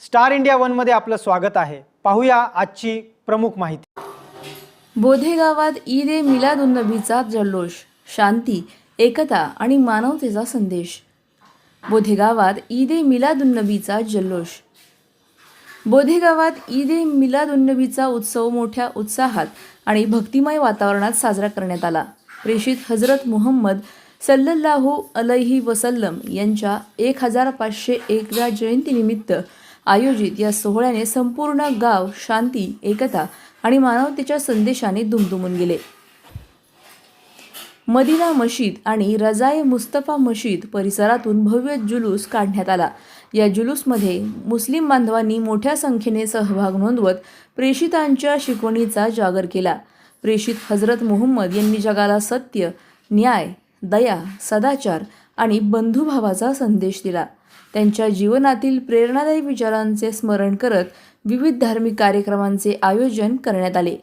Star India one मध्ये आपलं स्वागत आहे। पाहूया आजची प्रमुख माहिती। बोधे गावात ईद ए मिलादुन्नबीचा जल्लोष, शांती, एकता आणि मानवतेचा संदेश। बोधे गावात ईद ए मिलादुन्नबीचा जल्लोष। बोधे गावात ईद ए मिलादुन्नबीचा उत्सव मोठ्या उत्साहात आणि भक्तिमय वातावरणात साजरा करण्यात आला। प्रेषित हजरत मुहम्मद सल्लल्लाहु अलैहि वसल्लम यांच्या 1501व्या जयंतीनिमित्त आयोजित या सोहळ्याने संपूर्ण गाव शांती, एकता आणि मानवतेच्या संदेशाने दुमदुमून गेले। मदिना मशीद आणि रजाए मुस्तफा मशीद परिसरातून भव्य जुलूस काढण्यात आला। या जुलूसमध्ये मुस्लिम बांधवांनी मोठ्या संख्येने सहभाग नोंदवत प्रेषितांच्या शिकवणीचा जागर केला। प्रेषित हजरत मुहम्मद यांनी जगाला सत्य, न्याय, दया, सदाचार आणि बंधुभावाचा संदेश दिला। त्यांच्या जीवनातील प्रेरणादायी विचारांचे स्मरण करत विविध धार्मिक कार्यक्रमांचे आयोजन करण्यात आले।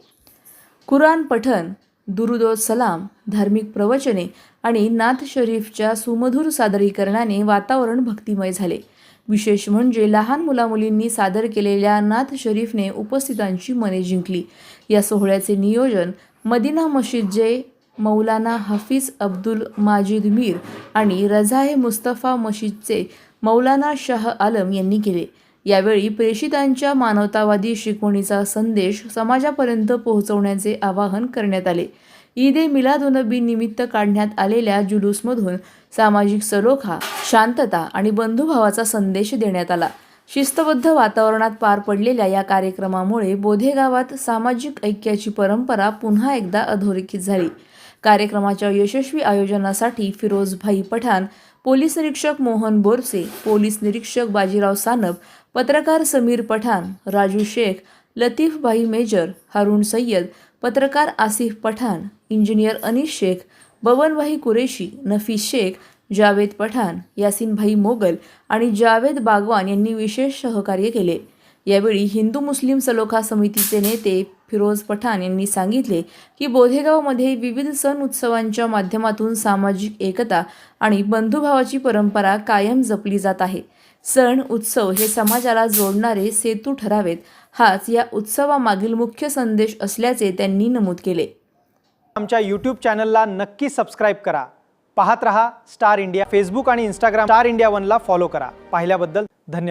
कुराण पठण, दुरूद व सलाम, धार्मिक प्रवचने आणि नाथ शरीफच्या सुमधुर सादरीकरणाने वातावरण भक्तिमय झाले। विशेष म्हणजे लहान मुलामुलींनी सादर केलेल्या नाथ शरीफने उपस्थितांची मने जिंकली। या सोहळ्याचे नियोजन मदिना मशीदचे मौलाना हाफिज अब्दुल माजिद मीर आणि रजाए मुस्तफा मशीदचे मौलाना शाह आलम यांनी केले। यावेळी प्रेषितांच्या मानवतावादी शिकवणीचा संदेश समाजापर्यंत पोहोचवण्याचे आवाहन करण्यात आले। ईद ए मिलादुन्नबी निमित्त काढण्यात आलेल्या जुलूसमधून सामाजिक सलोखा, शांतता आणि बंधुभावाचा संदेश देण्यात आला। शिस्तबद्ध वातावरणात पार पडलेल्या या कार्यक्रमामुळे बोधे गावात सामाजिक ऐक्याची परंपरा पुन्हा एकदा अधोरेखित झाली। कार्यक्रमाच्या यशस्वी आयोजनासाठी फिरोजभाई पठाण, पोलीस निरीक्षक मोहन बोरसे, पोलीस निरीक्षक बाजीराव सानप, पत्रकार समीर पठाण, राजू शेख, लतीफभाई मेजर, हारून सय्यद, पत्रकार आसिफ पठाण, इंजिनियर अनीस शेख, बबनभाई कुरेशी, नफीस शेख, जावेद पठाण, यासिनभाई मोगल आणि जावेद बागवान यांनी विशेष सहकार्य केले। यावेळी हिंदू मुस्लिम सलोखा समितीचे नेते फिरोज पठाण यांनी सांगितले की बोधेगावमध्ये विविध सण उत्सवांच्या माध्यमातून सामाजिक एकता आणि बंधुभावाची परंपरा कायम जपली जात आहे। सण उत्सव हे समाजाला जोडणारे सेतू ठरावेत, हाच या उत्सवामागील मुख्य संदेश असल्याचे त्यांनी नमूद केले। आमच्या YouTube चॅनलला नक्की सबस्क्राइब करा। पाहत रहा स्टार इंडिया। फेसबुक आणि इंस्टाग्राम स्टार इंडिया वनला फॉलो करा। पाहिल्याबद्दल धन्यवाद।